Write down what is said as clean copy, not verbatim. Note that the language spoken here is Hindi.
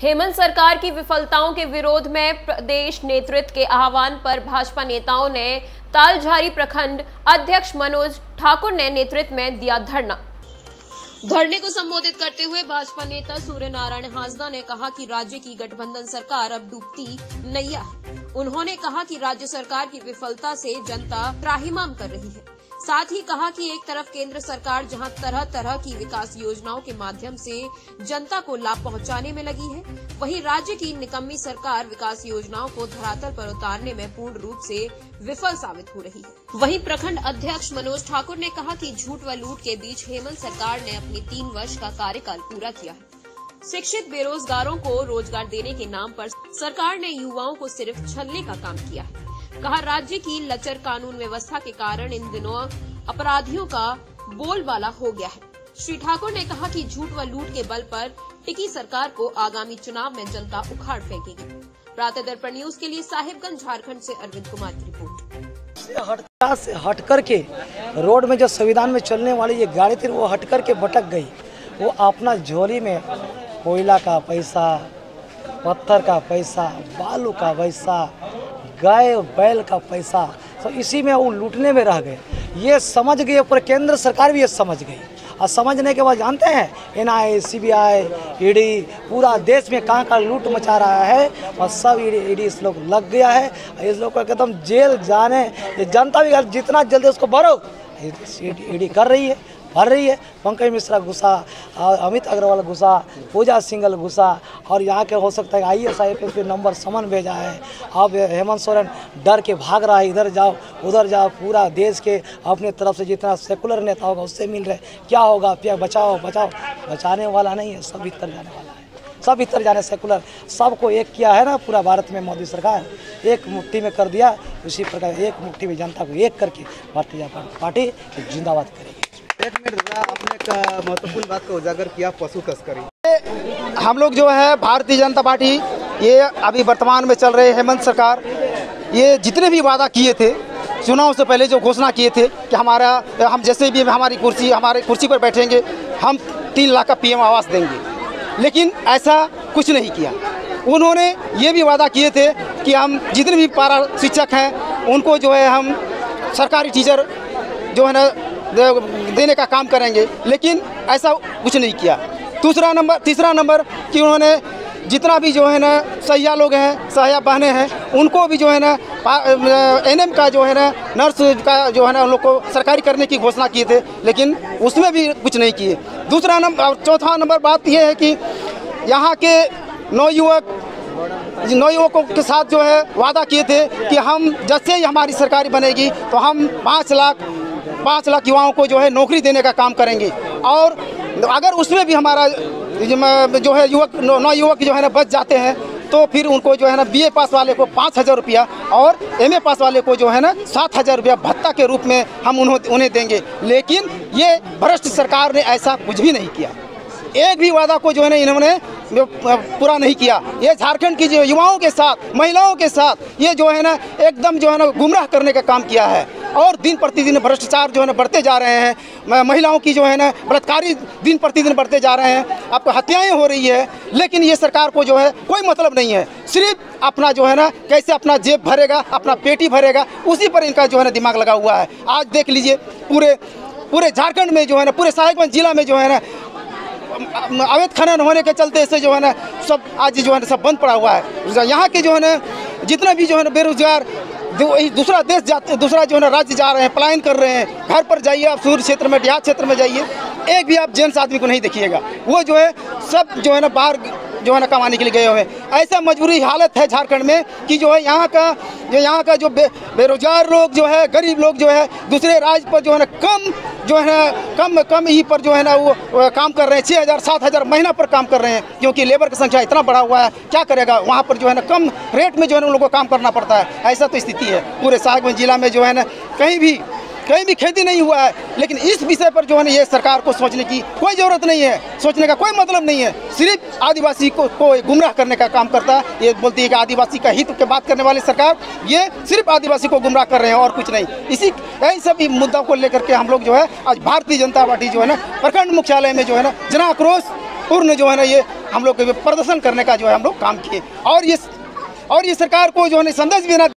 हेमंत सरकार की विफलताओं के विरोध में प्रदेश नेतृत्व के आह्वान पर भाजपा नेताओं ने तालझारी प्रखंड अध्यक्ष मनोज ठाकुर ने नेतृत्व में दिया धरना। धरने को संबोधित करते हुए भाजपा नेता सूर्य नारायण हांसदा ने कहा कि राज्य की गठबंधन सरकार अब डूबती नैया है। उन्होंने कहा कि राज्य सरकार की विफलता से जनता त्राहिमाम कर रही है। साथ ही कहा कि एक तरफ केंद्र सरकार जहां तरह तरह की विकास योजनाओं के माध्यम से जनता को लाभ पहुंचाने में लगी है, वहीं राज्य की निकम्मी सरकार विकास योजनाओं को धरातल पर उतारने में पूर्ण रूप से विफल साबित हो रही है। वहीं प्रखंड अध्यक्ष मनोज ठाकुर ने कहा कि झूठ व लूट के बीच हेमंत सरकार ने अपनी 3 वर्ष का कार्यकाल पूरा किया है। शिक्षित बेरोजगारों को रोजगार देने के नाम पर सरकार ने युवाओं को सिर्फ छलने का काम किया है। कहा राज्य की लचर कानून व्यवस्था के कारण इन दिनों अपराधियों का बोलबाला हो गया है। श्री ठाकुर ने कहा कि झूठ व लूट के बल पर टिकी सरकार को आगामी चुनाव में जनता उखाड़ फेंकेगी। प्रातः दर्पण न्यूज के लिए साहिबगंज झारखंड से अरविंद कुमार की रिपोर्ट। से हट करके रोड में जो संविधान में चलने वाली ये गाड़ी थी वो हट करके भटक गई। वो अपना झोली में कोयला का पैसा, पत्थर का पैसा, बालू का पैसा, गाय बैल का पैसा, तो इसी में वो लूटने में रह गए। ये समझ गए, पर केंद्र सरकार भी ये समझ गई। और समझने के बाद जानते हैं NIA, CBI, ED पूरा देश में कहाँ लूट मचा रहा है और सब ED इस लोग लग गया है। इस लोग को एकदम जेल जाने, ये जनता भी जितना जल्दी उसको भरो, ED कर रही है, भर रही है। पंकज मिश्रा घुसा, अमित अग्रवाल घुसा, पूजा सिंघल घुसा, और यहाँ के हो सकता है IAS IPS पे नंबर समन भेजा है। अब हेमंत सोरेन डर के भाग रहा है, इधर जाओ उधर जाओ। पूरा देश के अपने तरफ से जितना सेकुलर नेता होगा उससे मिल रहे। क्या होगा? बचाओ बचाओ, बचाने वाला नहीं है, सब भीतर जाने वाला है। सब भीतर जाने सेकुलर सबको एक किया है ना पूरा भारत में मोदी सरकार, एक मुट्ठी में कर दिया। उसी प्रकार एक मुट्ठी में जनता को एक करके भारतीय जनता पार्टी जिंदाबाद करेगी। एक मिनट दादा, आपने एक महत्वपूर्ण बात को उजागर किया, पशु तस्करी। हम लोग जो है भारतीय जनता पार्टी, ये अभी वर्तमान में चल रहे हेमंत सरकार, ये जितने भी वादा किए थे चुनाव से पहले, जो घोषणा किए थे कि हम जैसे भी हमारी कुर्सी पर बैठेंगे हम 3 लाख का PM आवास देंगे, लेकिन ऐसा कुछ नहीं किया। उन्होंने ये भी वादा किए थे कि हम जितने भी पारा शिक्षक हैं उनको जो है हम सरकारी टीचर जो है ना देने का काम करेंगे, लेकिन ऐसा कुछ नहीं किया। तीसरा नंबर कि उन्होंने जितना भी जो है ना सहिया लोग हैं, सहिया बहनें हैं, उनको भी जो है ना NM का जो है ना नर्स का जो है ना उन लोग को सरकारी करने की घोषणा किए थे, लेकिन उसमें भी कुछ नहीं किए। चौथा नंबर बात यह है कि यहाँ के नवयुवकों के साथ जो है वादा किए थे कि हम जैसे ही हमारी सरकारी बनेगी तो हम 5 लाख युवाओं को जो है नौकरी देने का काम करेंगे। और अगर उसमें भी हमारा जो है नौयुवक जो है ना बच जाते हैं तो फिर उनको जो है ना BA पास वाले को 5,000 रुपया और MA पास वाले को जो है ना 7,000 रुपया भत्ता के रूप में हम उन्हें देंगे। लेकिन ये भ्रष्ट सरकार ने ऐसा कुछ भी नहीं किया। एक भी वादा को जो है ना इन्होंने पूरा नहीं किया। ये झारखंड की जो युवाओं के साथ, महिलाओं के साथ ये जो है ना एकदम जो है ना गुमराह करने का काम किया है। और दिन प्रतिदिन भ्रष्टाचार जो है ना बढ़ते जा रहे हैं। महिलाओं की जो है ना बलात्कारी दिन प्रतिदिन बढ़ते जा रहे हैं। आपको हत्याएं हो रही है, लेकिन ये सरकार को जो है कोई मतलब नहीं है। सिर्फ अपना जो है ना कैसे अपना जेब भरेगा, अपना पेटी भरेगा, उसी पर इनका जो है ना दिमाग लगा हुआ है। आज देख लीजिए पूरे झारखंड में जो है ना, पूरे साहिबगंज जिला में जो है ना अवैध खनन होने के चलते से जो है ना सब आज जो है ना सब बंद पड़ा हुआ है। यहाँ के जो है ना जितना भी जो है ना बेरोजगार दूसरा जो है ना राज्य जा रहे हैं, पलायन कर रहे हैं। घर पर जाइए आप, सूर्य क्षेत्र में, देहात क्षेत्र में जाइए, एक भी आप जेंट्स आदमी को नहीं देखिएगा। वो जो है सब जो है ना बाहर जो है ना कमाने के लिए गए हुए हैं। ऐसा मजबूरी हालत है झारखंड में कि जो है यहाँ का जो बेरोजगार लोग जो है, गरीब लोग जो है दूसरे राज्य पर जो है ना कम ही पर जो है ना वो काम कर रहे हैं। 6,000 7,000 महीना पर काम कर रहे हैं, क्योंकि लेबर की संख्या इतना बढ़ा हुआ है। क्या करेगा वहाँ पर जो है ना कम रेट में जो है ना उन लोगों को काम करना पड़ता है। ऐसा तो स्थिति है पूरे साहिबगंज जिला में जो है ना कहीं भी खेती नहीं हुआ है। लेकिन इस विषय पर जो है ना ये सरकार को सोचने की कोई ज़रूरत नहीं है, सोचने का कोई मतलब नहीं है। सिर्फ आदिवासी को गुमराह करने का काम करता है। ये बोलती है कि आदिवासी का हित की बात करने वाली सरकार, ये सिर्फ आदिवासी को गुमराह कर रहे हैं और कुछ नहीं। यही सब मुद्दा को लेकर के हम लोग जो है आज भारतीय जनता पार्टी जो है ना प्रखंड मुख्यालय में जो है ना जन आक्रोश पूर्ण जो है ना ये हम लोग प्रदर्शन करने का जो है हम लोग काम किए। और ये सरकार को जो है संदेश भी